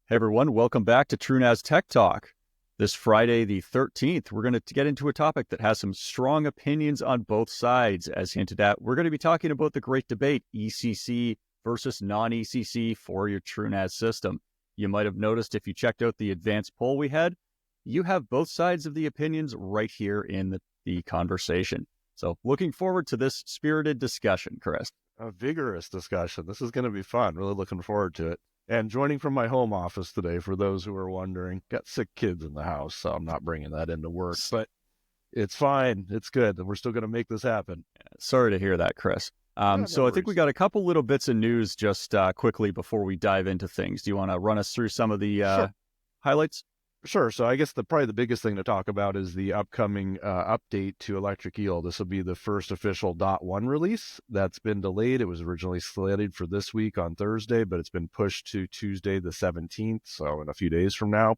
Hey everyone, welcome back to TrueNAS Tech Talk. This Friday the 13th, we're going to get into a topic that has some strong opinions on both sides. As hinted at, we're going to be talking about the great debate, ECC versus non-ECC for your TrueNAS system. You might have noticed if you checked out the advanced poll we had, you have both sides of the opinions right here in the conversation. So looking forward to this spirited discussion, Chris. A vigorous discussion. This is going to be fun. Really looking forward to it. And joining from my home office today, for those who are wondering, got sick kids in the house, so I'm not bringing that into work, but it's fine. It's good. We're still going to make this happen. Sorry to hear that, Chris. So I think we got a couple little bits of news just quickly before we dive into things. Do you want to run us through some of the highlights? Sure. So I guess probably the biggest thing to talk about is the upcoming update to Electric Eel. This will be the first official .1 release that's been delayed. It was originally slated for this week on Thursday, but it's been pushed to Tuesday the 17th, so in a few days from now.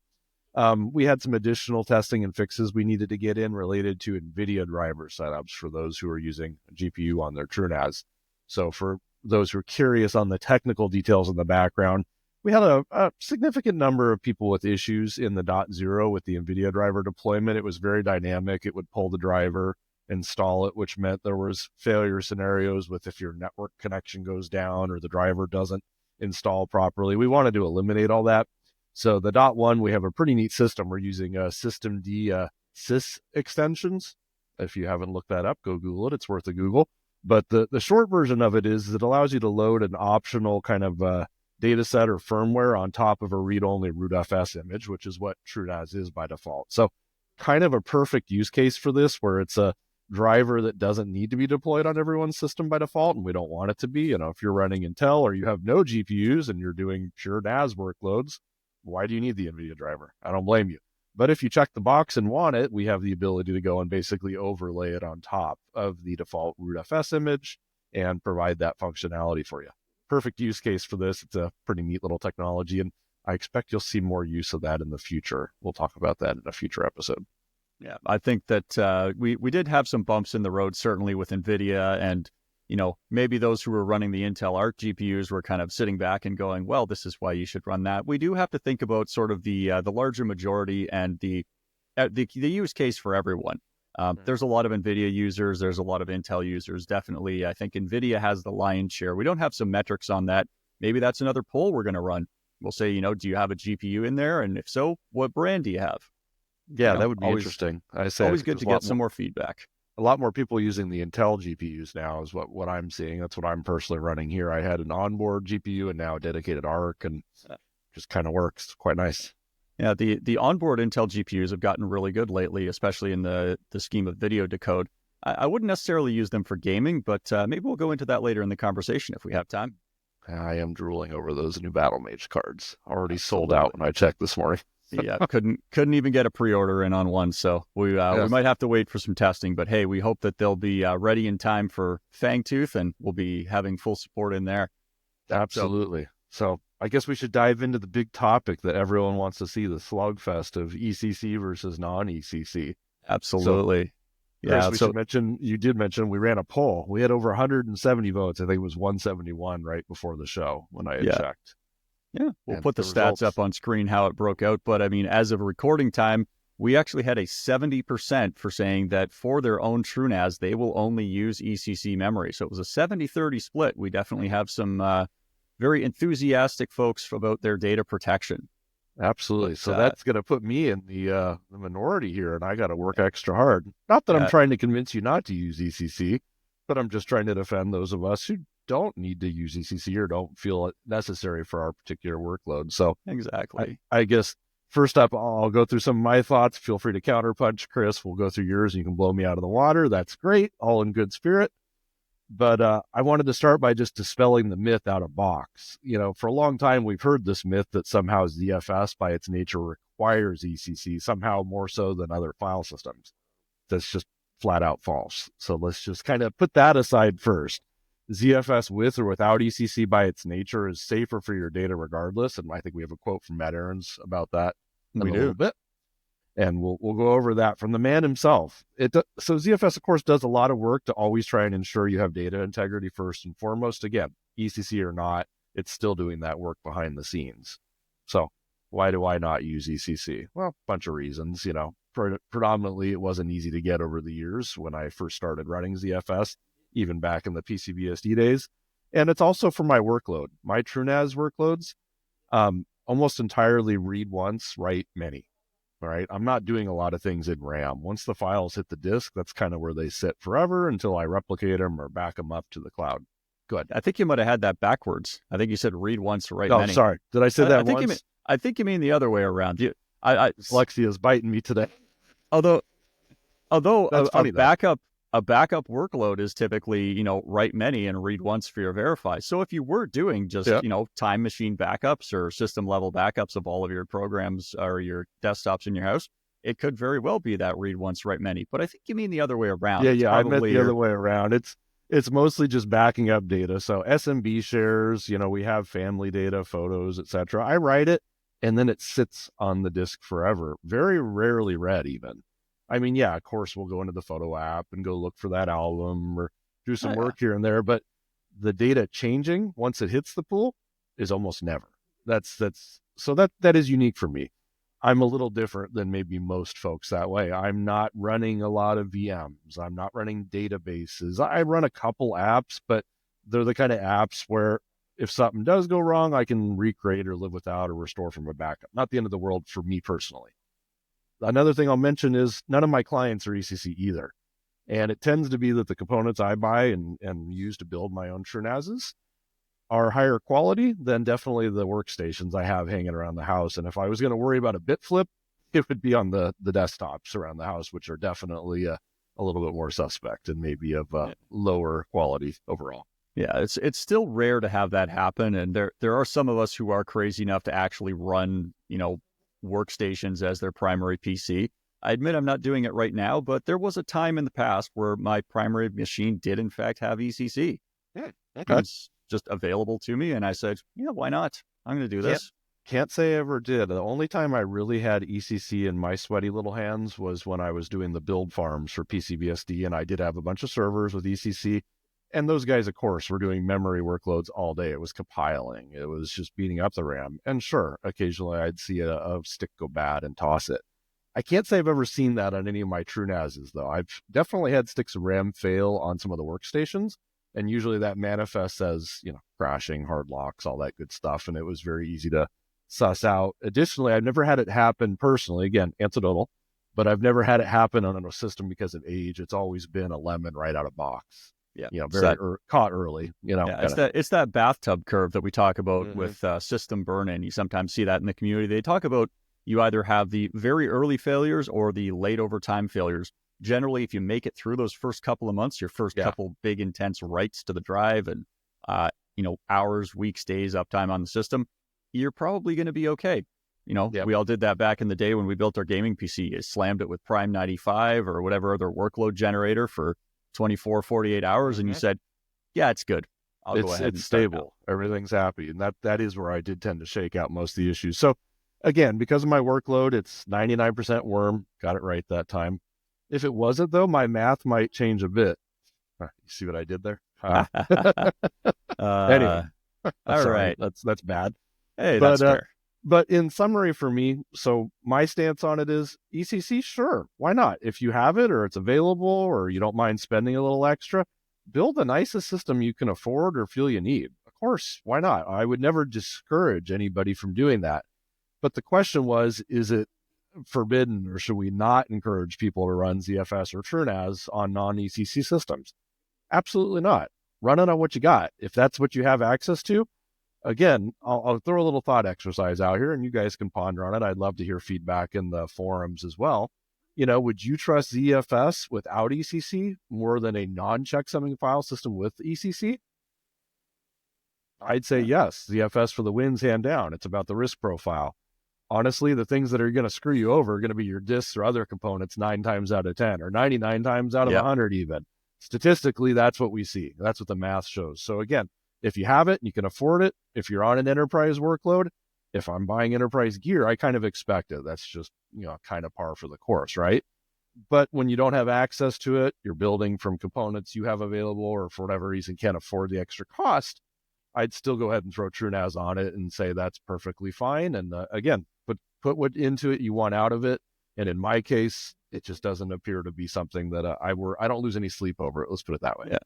We had some additional testing and fixes we needed to get in related to NVIDIA driver setups for those who are using a GPU on their TrueNAS. So for those who are curious on the technical details in the background, we had a significant number of people with issues in the .0 with the NVIDIA driver deployment. It was very dynamic. It would pull the driver, install it, which meant there was failure scenarios with if your network connection goes down or the driver doesn't install properly. We wanted to eliminate all that. So the .1, we have a pretty neat system. We're using systemd-sysext extensions. If you haven't looked that up, go Google it. It's worth a Google. But the short version of it is it allows you to load an optional kind of data set or firmware on top of a read-only rootfs image, which is what TrueNAS is by default. So kind of a perfect use case for this, where it's a driver that doesn't need to be deployed on everyone's system by default, and we don't want it to be. You know, if you're running Intel or you have no GPUs and you're doing pure NAS workloads, why do you need the NVIDIA driver? I don't blame you. But if you check the box and want it, we have the ability to go and basically overlay it on top of the default rootfs image and provide that functionality for you. Perfect use case for this. It's a pretty neat little technology, and I expect you'll see more use of that in the future. We'll talk about that in a future episode. Yeah, I think that we did have some bumps in the road, certainly with NVIDIA, and maybe those who were running the Intel Arc GPUs were kind of sitting back and going, well, this is why you should run that. We do have to think about sort of the larger majority and the use case for everyone. There's a lot of NVIDIA users. There's a lot of Intel users. Definitely, I think NVIDIA has the lion's share. We don't have some metrics on that. Maybe that's another poll we're going to run. We'll say, do you have a GPU in there? And if so, what brand do you have? Yeah, that would be interesting. I say always good to get some more feedback. A lot more people using the Intel GPUs now is what I'm seeing. That's what I'm personally running here. I had an onboard GPU and now a dedicated ARC, and just kind of works quite nice. Yeah, the onboard Intel GPUs have gotten really good lately, especially in the scheme of video decode. I wouldn't necessarily use them for gaming, but maybe we'll go into that later in the conversation if we have time. I am drooling over those new Battle Mage cards. Already sold out when I checked this morning. Yeah, couldn't even get a pre-order in on one, so we might have to wait for some testing. But hey, we hope that they'll be ready in time for Fangtooth, and we'll be having full support in there. Absolutely. So I guess we should dive into the big topic that everyone wants to see, the slugfest of ECC versus non-ECC. Absolutely. Chris, you did mention we ran a poll. We had over 170 votes. I think it was 171 right before the show when I had checked. Yeah, we'll put the stats up on screen how it broke out. But I mean, as of recording time, we actually had a 70% for saying that for their own TrueNAS, they will only use ECC memory. So it was a 70-30 split. We definitely have some very enthusiastic folks about their data protection. Absolutely. But, so that's going to put me in the minority here, and I got to work extra hard. Not that I'm trying to convince you not to use ECC, but I'm just trying to defend those of us who don't need to use ECC or don't feel it necessary for our particular workload. So exactly. I guess first up, I'll go through some of my thoughts. Feel free to counterpunch, Chris. We'll go through yours and you can blow me out of the water. That's great. All in good spirit. But I wanted to start by just dispelling the myth out of box. For a long time, we've heard this myth that somehow ZFS by its nature requires ECC, somehow more so than other file systems. That's just flat out false. So let's just kind of put that aside first. ZFS with or without ECC by its nature is safer for your data regardless. And I think we have a quote from Matt Ahrens about that a little bit. And we'll go over that from the man himself. So ZFS, of course, does a lot of work to always try and ensure you have data integrity first and foremost. Again, ECC or not, it's still doing that work behind the scenes. So Why do I not use ECC? Well, a bunch of reasons. Predominantly it wasn't easy to get over the years when I first started running ZFS, even back in the PCBSD days. And it's also for my workload. My TrueNAS workloads almost entirely read once, write many. All right. I'm not doing a lot of things in RAM. Once the files hit the disk, that's kind of where they sit forever until I replicate them or back them up to the cloud. Good. I think you might have had that backwards. I think you said read once, write many. Oh, sorry. Did I say that once? I think you mean the other way around. Dyslexia is biting me today. Although funny, a backup workload is typically, write many and read once for your verify. So if you were doing just, time machine backups or system level backups of all of your programs or your desktops in your house, it could very well be that read once, write many. But I think you mean the other way around. Yeah, I meant the other way around. It's mostly just backing up data. So SMB shares, we have family data, photos, etc. I write it and then it sits on the disk forever. Very rarely read even. I mean, yeah, of course we'll go into the photo app and go look for that album or do some work here and there, but the data changing once it hits the pool is almost never. So that is unique for me. I'm a little different than maybe most folks that way. I'm not running a lot of VMs. I'm not running databases. I run a couple apps, but they're the kind of apps where if something does go wrong, I can recreate or live without or restore from a backup. Not the end of the world for me personally. Another thing I'll mention is none of my clients are ECC either. And it tends to be that the components I buy and use to build my own TrueNASs are higher quality than definitely the workstations I have hanging around the house. And if I was going to worry about a bit flip, it would be on the desktops around the house, which are definitely a little bit more suspect and maybe of lower quality overall. Yeah, it's still rare to have that happen. And there are some of us who are crazy enough to actually run, workstations as their primary PC. I admit I'm not doing it right now, but there was a time in the past where my primary machine did in fact have ECC. Yeah, okay. It was just available to me, and I said, why not? I'm going to do this. Can't say I ever did. The only time I really had ECC in my sweaty little hands was when I was doing the build farms for PCBSD, and I did have a bunch of servers with ECC. And those guys, of course, were doing memory workloads all day. It was compiling. It was just beating up the RAM. And sure, occasionally I'd see a stick go bad and toss it. I can't say I've ever seen that on any of my TrueNASs, though. I've definitely had sticks of RAM fail on some of the workstations. And usually that manifests as, crashing, hard locks, all that good stuff. And it was very easy to suss out. Additionally, I've never had it happen personally, again, anecdotal, but I've never had it happen on a system because of age. It's always been a lemon right out of box. Yeah, caught early. It's that bathtub curve that we talk about with system burn-in. You sometimes see that in the community. They talk about you either have the very early failures or the late over time failures. Generally, if you make it through those first couple of months, your first couple big intense writes to the drive and hours, weeks, days uptime on the system, you're probably going to be okay. We all did that back in the day when we built our gaming PC. You slammed it with Prime 95 or whatever other workload generator for 24, 48 hours, and you said, it's good. I'll go ahead. It's stable. Everything's happy. And that is where I did tend to shake out most of the issues. So again, because of my workload, it's 99% worm. Got it right that time. If it wasn't, though, my math might change a bit. You see what I did there? Anyway. All right. That's bad. Hey, that's fair. But in summary for me, so my stance on it is ECC, sure, why not? If you have it or it's available or you don't mind spending a little extra, build the nicest system you can afford or feel you need. Of course, why not? I would never discourage anybody from doing that. But the question was, is it forbidden or should we not encourage people to run ZFS or TrueNAS on non-ECC systems? Absolutely not. Run it on what you got. If that's what you have access to, again, I'll throw a little thought exercise out here and you guys can ponder on it. I'd love to hear feedback in the forums as well. Would you trust ZFS without ECC more than a non-checksuming file system with ECC? I'd say yes. ZFS for the wins, hand down. It's about the risk profile. Honestly, the things that are going to screw you over are going to be your disks or other components 9 times out of 10 or 99 times out of 100 even. Statistically, that's what we see. That's what the math shows. So again, if you have it, you can afford it. If you're on an enterprise workload, if I'm buying enterprise gear, I kind of expect it. That's just, kind of par for the course, right? But when you don't have access to it, you're building from components you have available or for whatever reason can't afford the extra cost, I'd still go ahead and throw TrueNAS on it and say that's perfectly fine. And again, put what into it you want out of it. And in my case, it just doesn't appear to be something that I don't lose any sleep over it. Let's put it that way.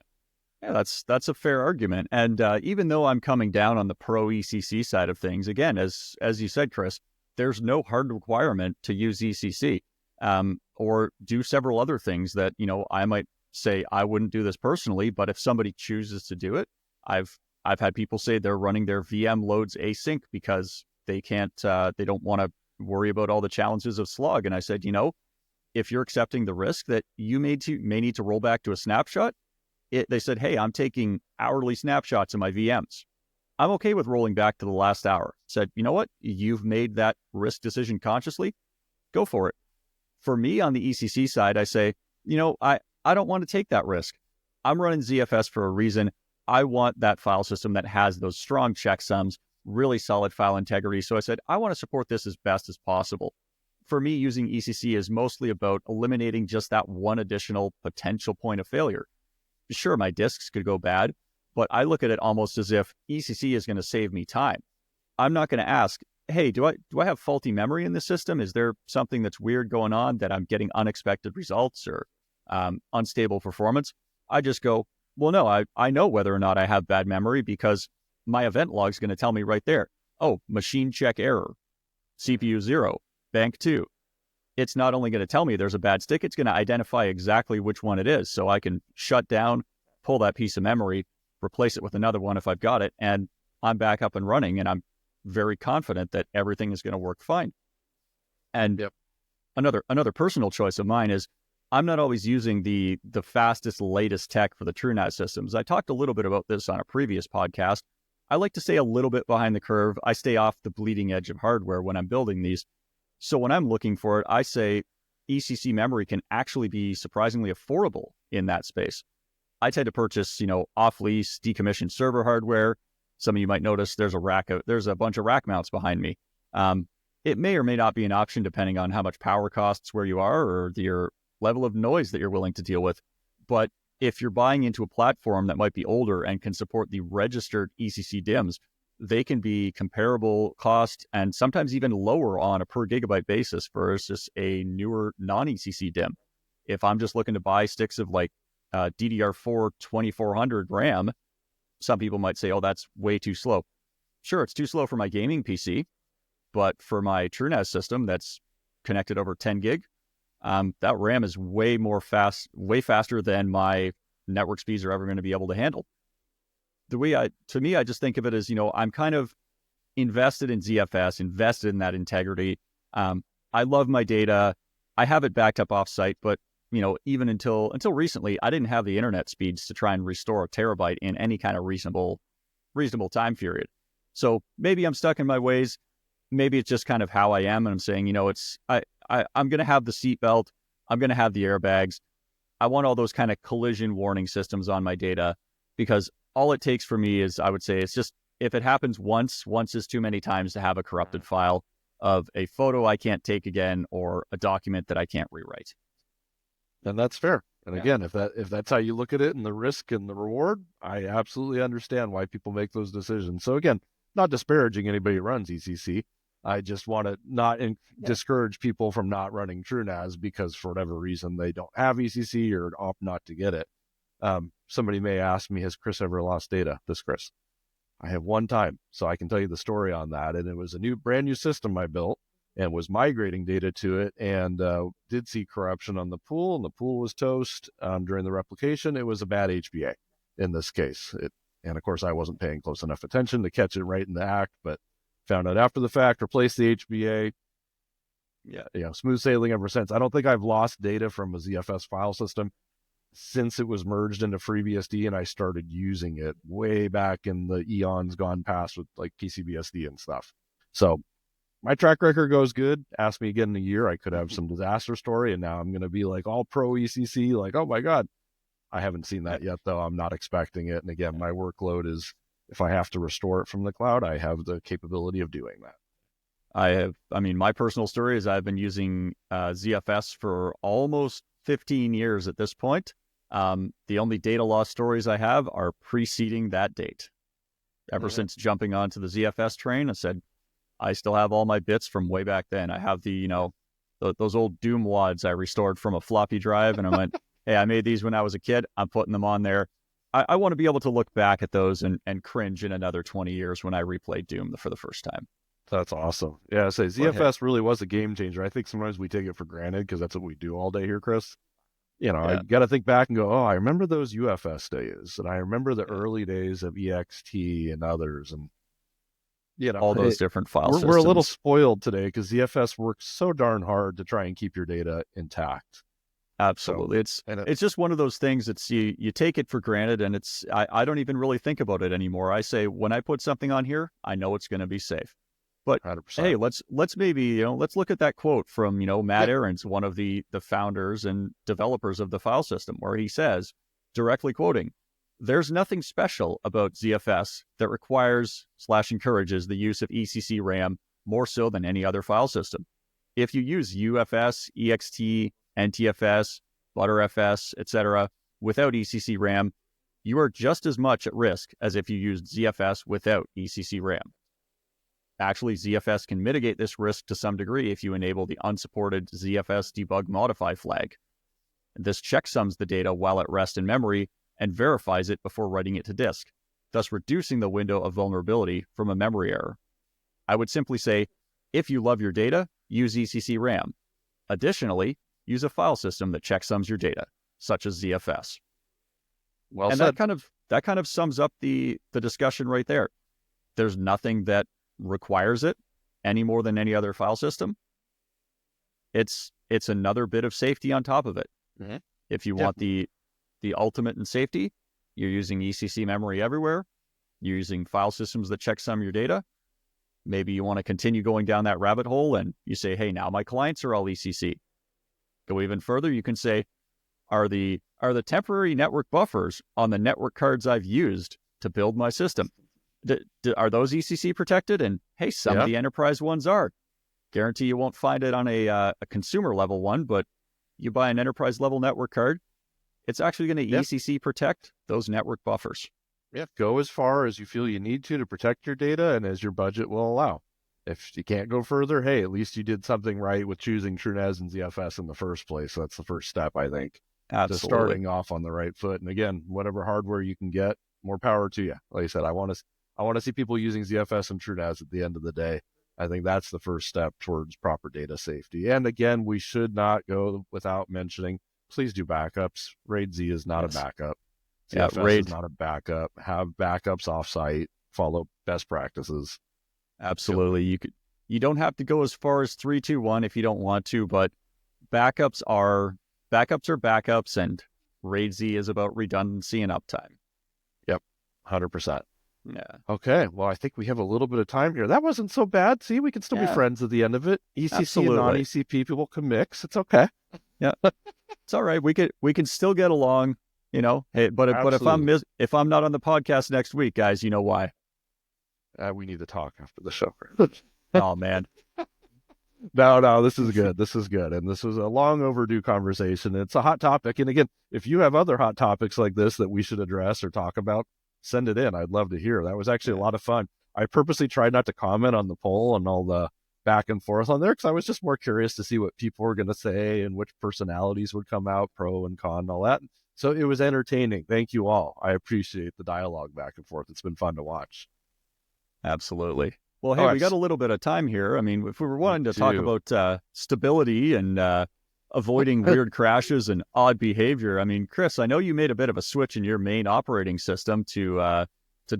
Yeah, that's a fair argument. And even though I'm coming down on the pro ECC side of things, again, as you said, Chris, there's no hard requirement to use ECC or do several other things that, I might say I wouldn't do this personally, but if somebody chooses to do it, I've had people say they're running their VM loads async because they don't want to worry about all the challenges of slog. And I said, if you're accepting the risk that you may need to roll back to a snapshot, they said, hey, I'm taking hourly snapshots of my VMs. I'm okay with rolling back to the last hour. Said, you know what? You've made that risk decision consciously. Go for it. For me on the ECC side, I say, I don't want to take that risk. I'm running ZFS for a reason. I want that file system that has those strong checksums, really solid file integrity. So I said, I want to support this as best as possible. For me, using ECC is mostly about eliminating just that one additional potential point of failure. Sure, my disks could go bad, but I look at it almost as if ECC is going to save me time. I'm not going to ask, hey, do I have faulty memory in the system? Is there something that's weird going on that I'm getting unexpected results or unstable performance? I just go, well, no, I know whether or not I have bad memory because my event log is going to tell me right there. Oh, machine check error, CPU 0, bank 2. It's not only going to tell me there's a bad stick, it's going to identify exactly which one it is. So I can shut down, pull that piece of memory, replace it with another one if I've got it, and I'm back up and running, and I'm very confident that everything is going to work fine. And another personal choice of mine is I'm not always using the fastest, latest tech for the TrueNAS systems. I talked a little bit about this on a previous podcast. I like to stay a little bit behind the curve. I stay off the bleeding edge of hardware when I'm building these. So when I'm looking for it, I say ECC memory can actually be surprisingly affordable in that space. I tend to purchase, off-lease, decommissioned server hardware. Some of you might notice there's a bunch of rack mounts behind me. It may or may not be an option depending on how much power costs where you are or your level of noise that you're willing to deal with. But if you're buying into a platform that might be older and can support the registered ECC DIMMs, they can be comparable cost and sometimes even lower on a per gigabyte basis versus a newer non-ECC DIMM. If I'm just looking to buy sticks of like DDR4 2400 RAM, some people might say, oh, that's way too slow. Sure, it's too slow for my gaming PC, but for my TrueNAS system that's connected over 10 gig, that RAM is way faster than my network speeds are ever going to be able to handle. To me, I just think of it as, I'm kind of invested in ZFS, invested in that integrity. I love my data. I have it backed up offsite, but even until recently, I didn't have the internet speeds to try and restore a terabyte in any kind of reasonable time period. So maybe I'm stuck in my ways. Maybe it's just kind of how I am, and I'm saying, I'm going to have the seatbelt. I'm going to have the airbags. I want all those kind of collision warning systems on my data because all it takes for me is, I would say, it's just if it happens once is too many times to have a corrupted file of a photo I can't take again or a document that I can't rewrite. And that's fair. And again, if that's how you look at it and the risk and the reward, I absolutely understand why people make those decisions. So again, not disparaging anybody who runs ECC. I just want to not discourage people from not running TrueNAS because for whatever reason they don't have ECC or opt not to get it. Somebody may ask me, has Chris ever lost data? This Chris. I have one time, so I can tell you the story on that. And it was a brand new system I built and was migrating data to it and did see corruption on the pool, and the pool was toast during the replication. It was a bad HBA in this case. And of course, I wasn't paying close enough attention to catch it right in the act, but found out after the fact, replaced the HBA. Smooth sailing ever since. I don't think I've lost data from a ZFS file system since it was merged into FreeBSD and I started using it way back in the eons gone past with like PCBSD and stuff. So my track record goes good. Ask me again in a year, I could have some disaster story, and now I'm going to be like all pro ECC, like, oh my God. I haven't seen that yet, though. I'm not expecting it. And again, my workload is, if I have to restore it from the cloud, I have the capability of doing that. My personal story is I've been using ZFS for almost 15 years at this point. The only data loss stories I have are preceding that date. Ever since jumping onto the ZFS train, I said, I still have all my bits from way back then. I have those old Doom wads I restored from a floppy drive, and I went, hey, I made these when I was a kid. I'm putting them on there. I want to be able to look back at those and cringe in another 20 years when I replay Doom for the first time. That's awesome. Yeah, I say ZFS really was a game changer. I think sometimes we take it for granted because that's what we do all day here, Chris. I got to think back and go, oh, I remember those UFS days, and I remember the early days of EXT and others, and all those different file systems. We're a little spoiled today because ZFS works so darn hard to try and keep your data intact. Absolutely. It's just one of those things that's you take it for granted, and I don't even really think about it anymore. I say, when I put something on here, I know it's going to be safe. But 100%. Hey, let's maybe, let's look at that quote from, Matt Ahrens, one of the founders and developers of the file system, where he says, directly quoting, "There's nothing special about ZFS that requires/encourages the use of ECC RAM more so than any other file system. If you use UFS, EXT, NTFS, ButterFS, etc. without ECC RAM, you are just as much at risk as if you used ZFS without ECC RAM. Actually, ZFS can mitigate this risk to some degree if you enable the unsupported ZFS debug modify flag. This checksums the data while at rest in memory and verifies it before writing it to disk, thus reducing the window of vulnerability from a memory error. I would simply say, if you love your data, use ECC RAM. Additionally, use a file system that checksums your data, such as ZFS." Well and said. that kind of sums up the discussion right there. There's nothing that requires it any more than any other file system. It's another bit of safety on top of it. Mm-hmm. If you want the ultimate in safety, you're using ECC memory everywhere. You're using file systems that checksum your data. Maybe you want to continue going down that rabbit hole and you say, hey, now my clients are all ECC. Go even further, you can say, are the temporary network buffers on the network cards I've used to build my system, are those ECC protected? And hey, some of the enterprise ones are. Guarantee you won't find it on a consumer level one, but you buy an enterprise level network card, it's actually going to ECC protect those network buffers. Yeah, go as far as you feel you need to protect your data and as your budget will allow. If you can't go further, hey, at least you did something right with choosing TrueNAS and ZFS in the first place. So that's the first step, I think. Absolutely. To starting off on the right foot. And again, whatever hardware you can get, more power to you. Like I said, I want to see people using ZFS and TrueNAS at the end of the day. I think that's the first step towards proper data safety. And again, we should not go without mentioning, please do backups. RAID Z is not a backup. ZFS is not a backup. Have backups offsite. Follow best practices. Absolutely. You don't have to go as far as 3-2-1 if you don't want to, but backups are backups, and RAID Z is about redundancy and uptime. Yep, 100%. Yeah. Okay, well, I think we have a little bit of time here. That wasn't so bad. See, we can still be friends at the end of it. ECC and non-ECC people can mix. It's okay. Yeah, it's all right. We can still get along. Hey, but if I'm not on the podcast next week, guys, you know why? We need to talk after the show. Oh man. No, this is good. This is good. And this was a long overdue conversation. It's a hot topic. And again, if you have other hot topics like this that we should address or talk about, send it in. I'd love to hear. That was actually a lot of fun. I purposely tried not to comment on the poll and all the back and forth on there because I was just more curious to see what people were going to say and which personalities would come out, pro and con and all that. So it was entertaining. Thank you all. I appreciate the dialogue back and forth. It's been fun to watch. Absolutely. Well, hey, we got a little bit of time here. I mean, if we were wanting to talk about stability and avoiding weird crashes and odd behavior, I mean, Chris, I know you made a bit of a switch in your main operating system to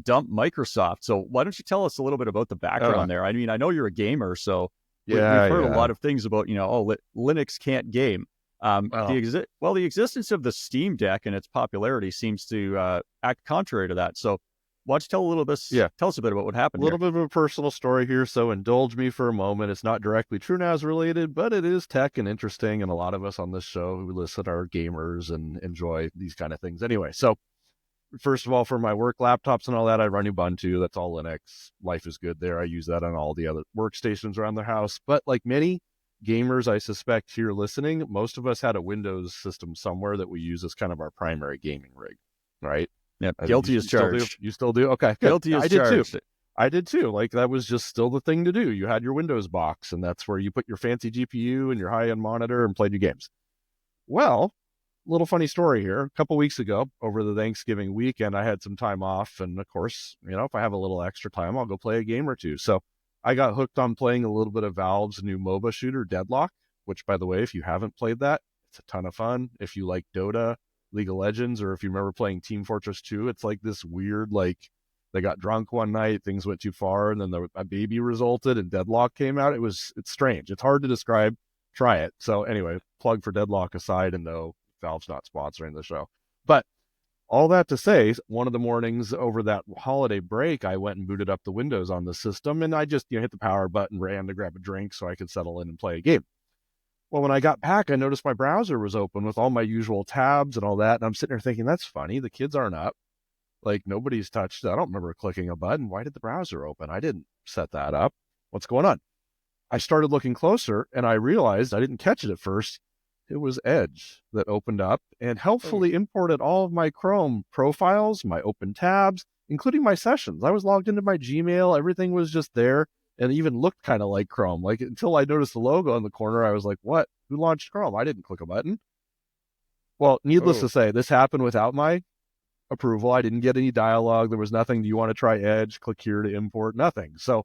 dump Microsoft. So why don't you tell us a little bit about the background there? I mean, I know you're a gamer, so we've heard a lot of things about, Linux can't game. The existence of the Steam Deck and its popularity seems to act contrary to that. So why don't you tell us a bit about what happened? A little bit of a personal story here, so indulge me for a moment. It's not directly TrueNAS related, but it is tech and interesting, and a lot of us on this show who listen are gamers and enjoy these kind of things. Anyway, so first of all, for my work laptops and all that, I run Ubuntu. That's all Linux. Life is good there. I use that on all the other workstations around the house. But like many gamers, I suspect here listening, most of us had a Windows system somewhere that we use as kind of our primary gaming rig, right? Yeah, guilty as charged. You still do? Okay, good. Guilty as charged. I did too. Like that was just still the thing to do. You had your Windows box, and that's where you put your fancy GPU and your high-end monitor and played your games. Well, little funny story here. A couple weeks ago, over the Thanksgiving weekend, I had some time off, and of course, if I have a little extra time, I'll go play a game or two. So I got hooked on playing a little bit of Valve's new MOBA shooter, Deadlock, which, by the way, if you haven't played that, it's a ton of fun. If you like Dota, League of Legends, or if you remember playing Team Fortress 2, it's like this weird, like, they got drunk one night, things went too far, and then a baby resulted, and Deadlock came out. It's strange. It's hard to describe. Try it. So anyway, plug for Deadlock aside, and no, Valve's not sponsoring the show. But all that to say, one of the mornings over that holiday break, I went and booted up the Windows on the system, and I just hit the power button, ran to grab a drink so I could settle in and play a game. Well, when I got back, I noticed my browser was open with all my usual tabs and all that, and I'm sitting there thinking, that's funny. The kids aren't up. Like, nobody's touched it. I don't remember clicking a button. Why did the browser open? I didn't set that up. What's going on? I started looking closer, and I realized I didn't catch it at first. It was Edge that opened up and helpfully imported all of my Chrome profiles, my open tabs, including my sessions. I was logged into my Gmail. Everything was just there, and it even looked kind of like Chrome. Like, until I noticed the logo in the corner, I was like, what? Who launched Chrome? I didn't click a button. Well, needless to say, this happened without my approval. I didn't get any dialogue. There was nothing. Do you want to try Edge? Click here to import. Nothing. So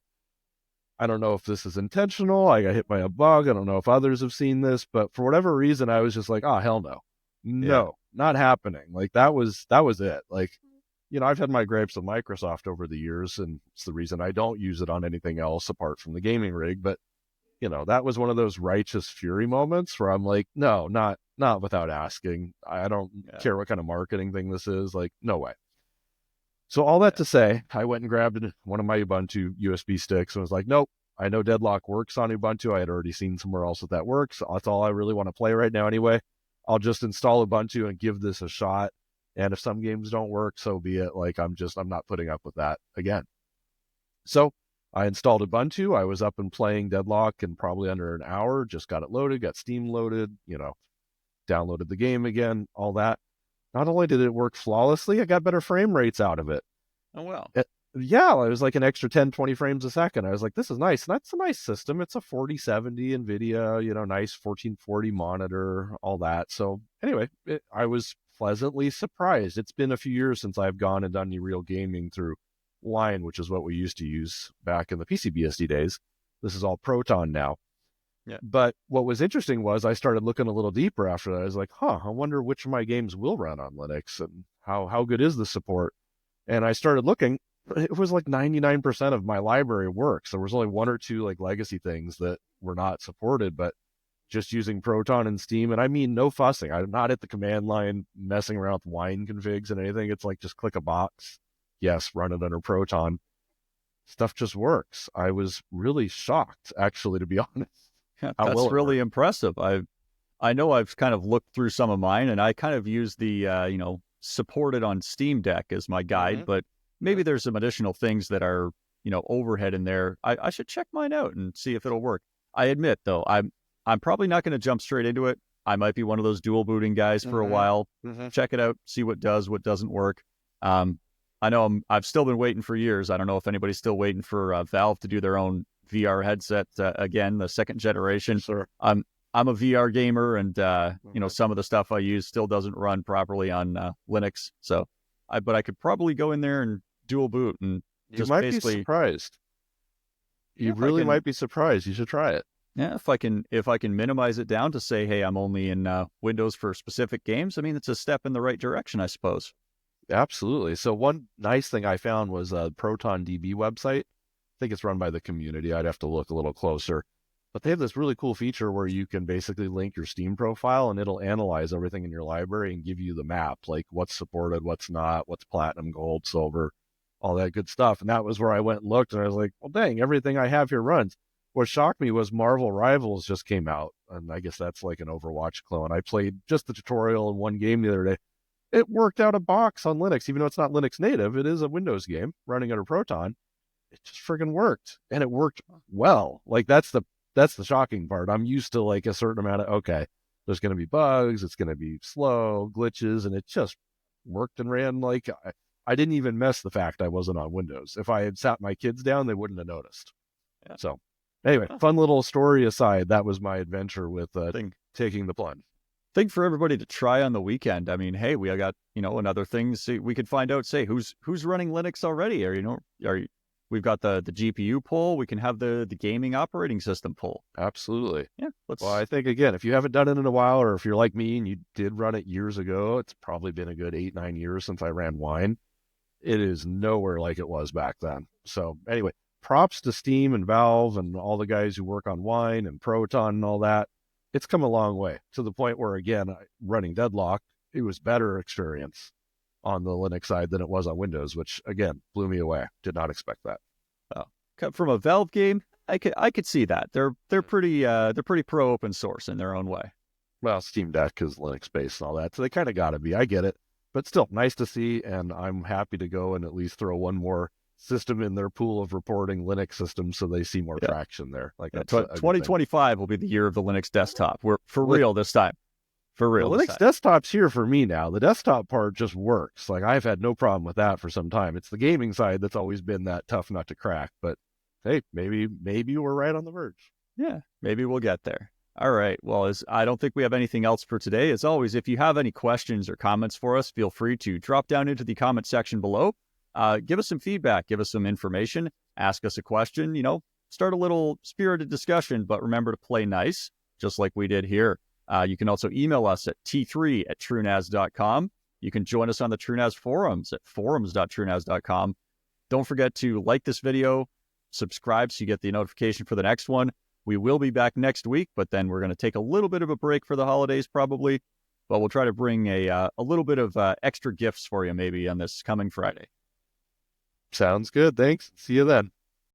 I don't know if this is intentional. I got hit by a bug. I don't know if others have seen this, but for whatever reason, I was just like, oh, hell no. No, not happening. Like that was it. Like, I've had my gripes with Microsoft over the years, and it's the reason I don't use it on anything else apart from the gaming rig. But, that was one of those righteous fury moments where I'm like, no, not without asking. I don't care what kind of marketing thing this is. Like, no way. So all that to say, I went and grabbed one of my Ubuntu USB sticks and was like, nope, I know Deadlock works on Ubuntu. I had already seen somewhere else that works. That's all I really want to play right now anyway. I'll just install Ubuntu and give this a shot. And if some games don't work, so be it. Like, I'm not putting up with that again. So I installed Ubuntu. I was up and playing Deadlock in probably under an hour, just got it loaded, got Steam loaded, downloaded the game again, all that. Not only did it work flawlessly, I got better frame rates out of it. Oh, wow. It was like an extra 10, 20 frames a second. I was like, this is nice. And that's a nice system. It's a 4070 NVIDIA, nice 1440 monitor, all that. So anyway, I was pleasantly surprised. It's been a few years since I've gone and done any real gaming through Line, which is what we used to use back in the PCBSD days. This is all Proton now. Yeah. But what was interesting was I started looking a little deeper after that. I was like, I wonder which of my games will run on Linux and how good is the support? And I started looking. It was like 99% of my library works. There was only one or two like legacy things that were not supported, but just using Proton and Steam. And I mean, no fussing. I'm not at the command line messing around with wine configs and anything. It's like, just click a box. Yes, run it under Proton. Stuff just works. I was really shocked, actually, to be honest. That's really impressive. I know I've kind of looked through some of mine, and I kind of use the, supported on Steam Deck as my guide, but maybe there's some additional things that are, overhead in there. I should check mine out and see if it'll work. I admit, though, I'm probably not going to jump straight into it. I might be one of those dual booting guys for a while. Check it out, see what does, what doesn't work. I know I've still been waiting for years. I don't know if anybody's still waiting for Valve to do their own VR headset again, the second generation. Sure. I'm a VR gamer, and some of the stuff I use still doesn't run properly on Linux. So, but I could probably go in there and dual boot and you might be surprised. You really might be surprised. You should try it. Yeah, if I can minimize it down to say, hey, I'm only in Windows for specific games. I mean, it's a step in the right direction, I suppose. Absolutely. So one nice thing I found was a ProtonDB website. I think it's run by the community. I'd have to look a little closer. But they have this really cool feature where you can basically link your Steam profile, and it'll analyze everything in your library and give you the map, like what's supported, what's not, what's platinum, gold, silver, all that good stuff. And that was where I went and looked, and I was like, well, dang, everything I have here runs. What shocked me was Marvel Rivals just came out, and I guess that's like an Overwatch clone. I played just the tutorial in one game the other day. It worked out of box on Linux, even though it's not Linux native. It is a Windows game running under Proton. It just friggin' worked, and it worked well. Like that's the shocking part. I'm used to like a certain amount of, okay, there's going to be bugs, it's going to be slow, glitches, and it just worked and ran like I didn't even mess the fact I wasn't on Windows. If I had sat my kids down, they wouldn't have noticed. Yeah. So anyway, fun little story aside, that was my adventure with taking the plunge. Thing for everybody to try on the weekend. I mean, hey, we got, another thing. See, we could find out, say, who's running Linux already, or, we've got the GPU poll. We can have the gaming operating system poll. Absolutely. Yeah. Well, I think, again, if you haven't done it in a while, or if you're like me and you did run it years ago, it's probably been a good 8-9 years since I ran Wine. It is nowhere like it was back then. So anyway, props to Steam and Valve and all the guys who work on Wine and Proton and all that. It's come a long way to the point where, again, running Deadlock, it was better experience on the Linux side than it was on Windows, which, again, blew me away. Did not expect that. From a Valve game, I could see that. They're pretty pro open source in their own way. Well, Steam Deck is Linux based and all that, so they kind of got to be. I get it, but still nice to see, and I'm happy to go and at least throw one more system in their pool of reporting Linux systems so they see more traction there. Like 2025 will be the year of the Linux desktop. We're for real this time. For real. The Linux desktop's here for me now. The desktop part just works. Like, I've had no problem with that for some time. It's the gaming side that's always been that tough nut to crack. But hey, maybe we're right on the verge. Yeah, maybe we'll get there. All right. Well, I don't think we have anything else for today. As always, if you have any questions or comments for us, feel free to drop down into the comment section below. Give us some feedback, give us some information, ask us a question, start a little spirited discussion, but remember to play nice, just like we did here. You can also email us at t3@truenas.com. You can join us on the TrueNAS forums at forums.truenas.com. Don't forget to like this video, subscribe so you get the notification for the next one. We will be back next week, but then we're going to take a little bit of a break for the holidays probably, but we'll try to bring a little bit of extra gifts for you maybe on this coming Friday. Sounds good. Thanks. See you then.